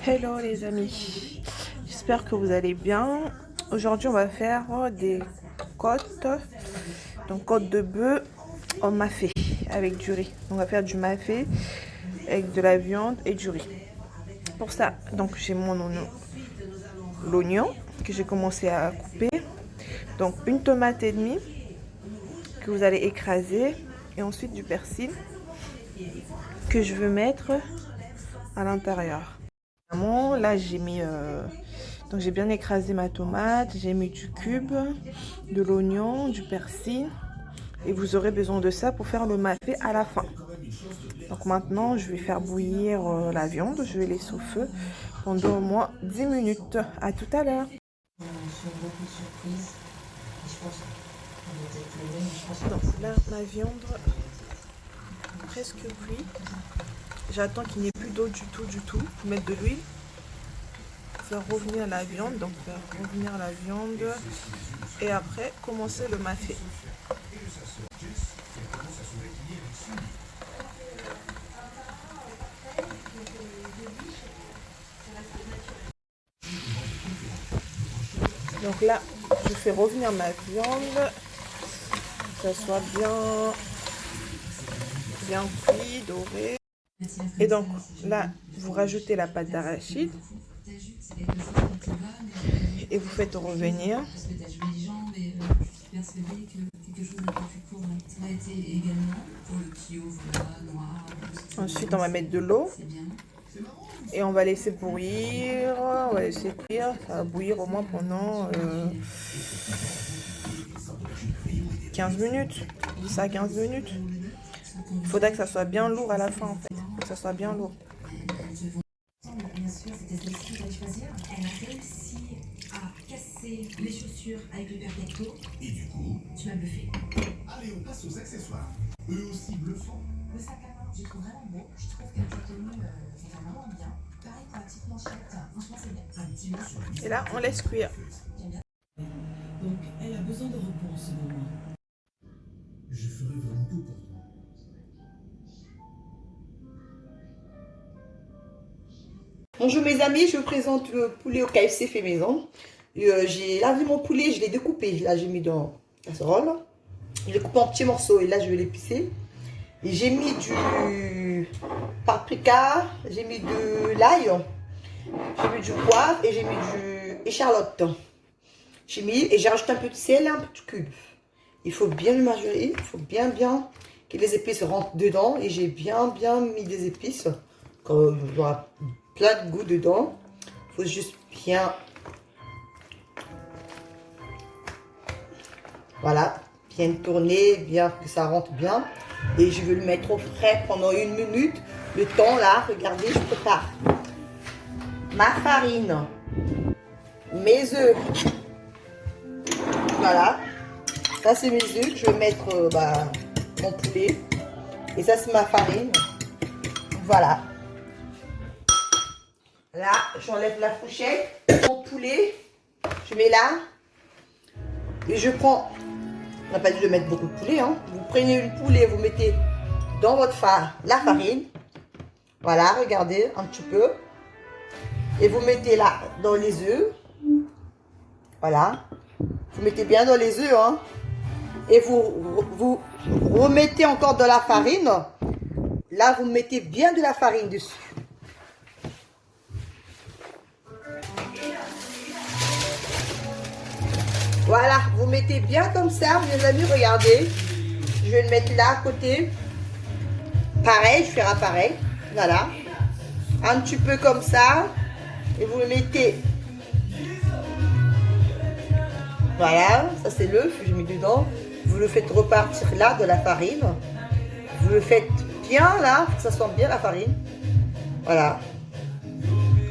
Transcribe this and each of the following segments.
Hello les amis, j'espère que vous allez bien. Aujourd'hui on va faire des côtes, donc côtes de bœuf en mafé avec du riz. On va faire du mafé avec de la viande et du riz. Pour ça, donc j'ai l'oignon que j'ai commencé à couper. Donc une tomate et demie que vous allez écraser et ensuite du persil que je veux mettre à l'intérieur. Là j'ai mis donc j'ai bien écrasé ma tomate, j'ai mis du cube, de l'oignon, du persil et vous aurez besoin de ça pour faire le mafé à la fin. Donc maintenant je vais faire bouillir la viande, je vais laisser au feu pendant au moins 10 minutes. À tout à l'heure. Donc là ma viande presque cuite. J'attends qu'il n'y ait plus d'eau du tout. Mettre de l'huile. Faire revenir la viande, et après commencer le mafé. Donc là je fais revenir ma viande, que ça soit bien cuit, doré. Et donc là vous rajoutez la pâte d'arachide et vous faites revenir. Ensuite on va mettre de l'eau et on va laisser bouillir, ça va bouillir au moins pendant 15 minutes, 10 à 15 minutes. Il faudra que ça soit bien lourd à la fin en fait, que ça soit bien lourd. Bien sûr, c'était celle-ci qu'il fallait choisir. Elle a réussi à casser les chaussures avec le perfecto. Et du coup, tu m'as bluffé. Allez, on passe aux accessoires. Eux aussi bluffants. Le sac à main, je trouve vraiment beau. Je trouve qu'avec la tenue, ça fait vraiment bien. Pareil pour la petite manchette. Franchement, c'est bien. Un petit mot sur la. Et là, on laisse cuire. Donc, elle a besoin de repos en ce moment. Je ferai vraiment tout pour toi. Bonjour mes amis, je vous présente le poulet au KFC fait maison. J'ai lavé mon poulet, je l'ai découpé. Là, j'ai mis dans la casserole. Je l'ai coupé en petits morceaux et là, je vais l'épicer. Et j'ai mis du paprika, j'ai mis de l'ail, j'ai mis du poivre et j'ai mis du échalote. J'ai mis et j'ai rajouté un peu de sel et un peu de cube. Il faut bien le majorer, il faut bien que les épices rentrent dedans. Et j'ai bien mis des épices. Quand il y aura plein de goût dedans. Il faut juste bien... Voilà, bien tourner, bien que ça rentre bien. Et je vais le mettre au frais pendant 1 minute. Le temps là, regardez, je prépare ma farine, mes œufs. Voilà, ça c'est mes œufs que je vais mettre mon poulet. Et ça c'est ma farine. Voilà. Là, j'enlève la fourchette. Mon poulet, je mets là. Et je prends... On n'a pas dit de mettre beaucoup de poulet. Hein. Vous prenez une poulet, vous mettez dans votre la farine. Voilà, regardez un petit peu. Et vous mettez là dans les œufs. Voilà. Vous mettez bien dans les œufs. Hein. Et vous remettez encore de la farine. Là, vous mettez bien de la farine dessus. Voilà, vous mettez bien comme ça, mes amis, regardez. Je vais le mettre là à côté. Pareil, je ferai pareil. Voilà. Un petit peu comme ça. Et vous le mettez. Voilà, ça c'est l'œuf que j'ai mis dedans. Vous le faites repartir là de la farine. Vous le faites bien là, que ça sente bien la farine. Voilà.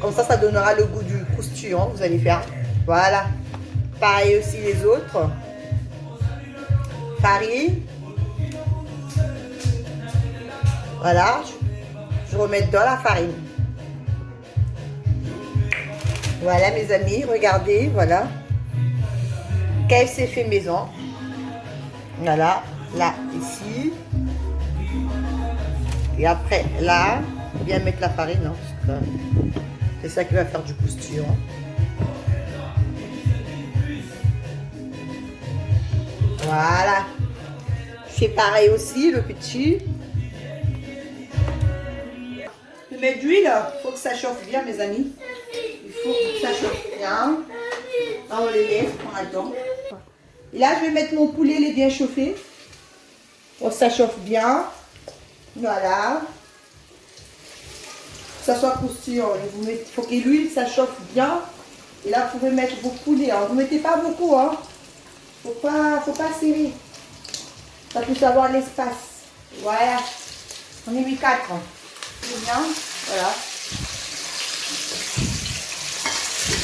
Comme ça donnera le goût du croustillant. Vous allez faire. Voilà. Pareil aussi les autres. Farine. Voilà. Je remets dans la farine. Voilà mes amis, regardez, voilà. KFC fait maison. Voilà, là, ici. Et après, là, on vient mettre la farine. Hein, C'est ça qui va faire du croustillant. Voilà. Je fais pareil aussi, le petit. Je mets de l'huile. Il faut que ça chauffe bien, mes amis. Il faut que ça chauffe bien. Là, on les laisse, on attend. Et là, je vais mettre mon poulet, il est bien chauffé. Donc, ça chauffe bien. Voilà. Que ça soit croustillant. Il faut que l'huile, ça chauffe bien. Et là, vous pouvez mettre vos poulets. Vous ne mettez pas beaucoup, hein. Faut pas serrer. Ça peut avoir l'espace. Voilà. On est mis 4. C'est bien. Voilà.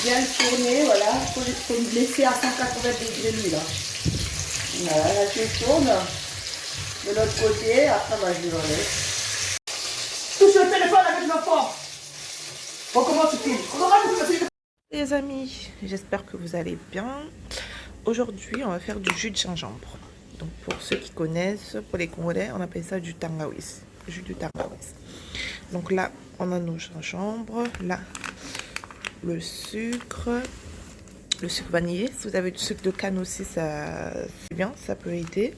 Bien le tourner, voilà. Il faut le laisser à 180 degrés l'huile. Voilà, là je tourne. De l'autre côté, après moi je l'enlève. Touche le téléphone avec l'enfant. Bon, comment tu filmes? Les amis, j'espère que vous allez bien. Aujourd'hui, on va faire du jus de gingembre. Donc pour ceux qui connaissent, pour les Congolais, on appelle ça du tangawis. Jus du tangawis. Donc là, on a nos gingembres. Là, le sucre vanillé. Si vous avez du sucre de canne aussi, ça c'est bien, ça peut aider.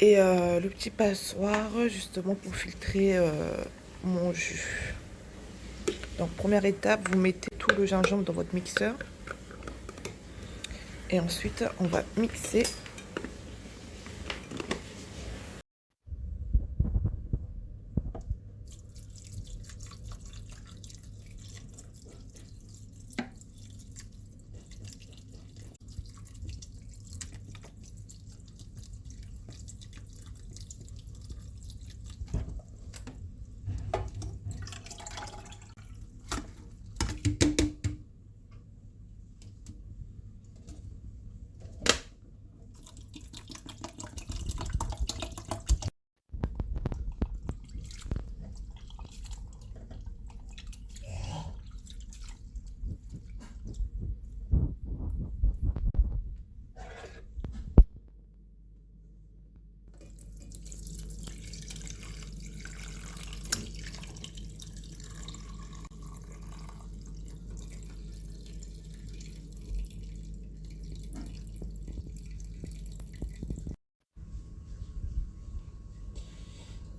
Et le petit passoire, justement pour filtrer mon jus. Donc première étape, vous mettez tout le gingembre dans votre mixeur. Et ensuite, on va mixer.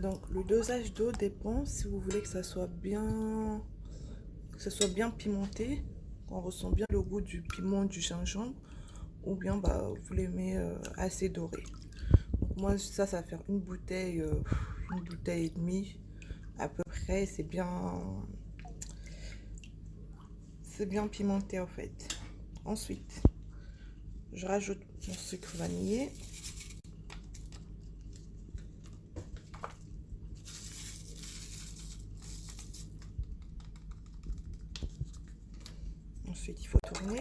Donc le dosage d'eau dépend si vous voulez que ça soit bien pimenté, qu'on ressent bien le goût du piment du gingembre, ou bien vous les mettez assez doré. Donc moi ça va faire une bouteille et demie à peu près. C'est bien pimenté en fait. Ensuite je rajoute mon sucre vanillé. Ensuite, il faut tourner.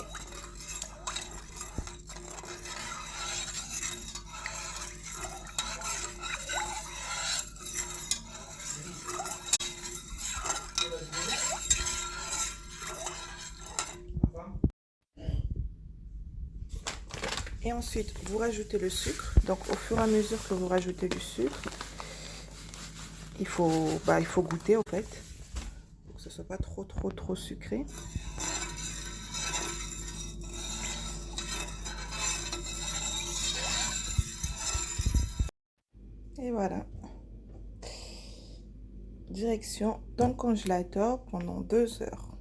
Et ensuite, vous rajoutez le sucre. Donc, au fur et à mesure que vous rajoutez du sucre, il faut goûter en fait, pour que ce soit pas trop sucré. Et voilà. Direction dans le congélateur pendant 2 heures.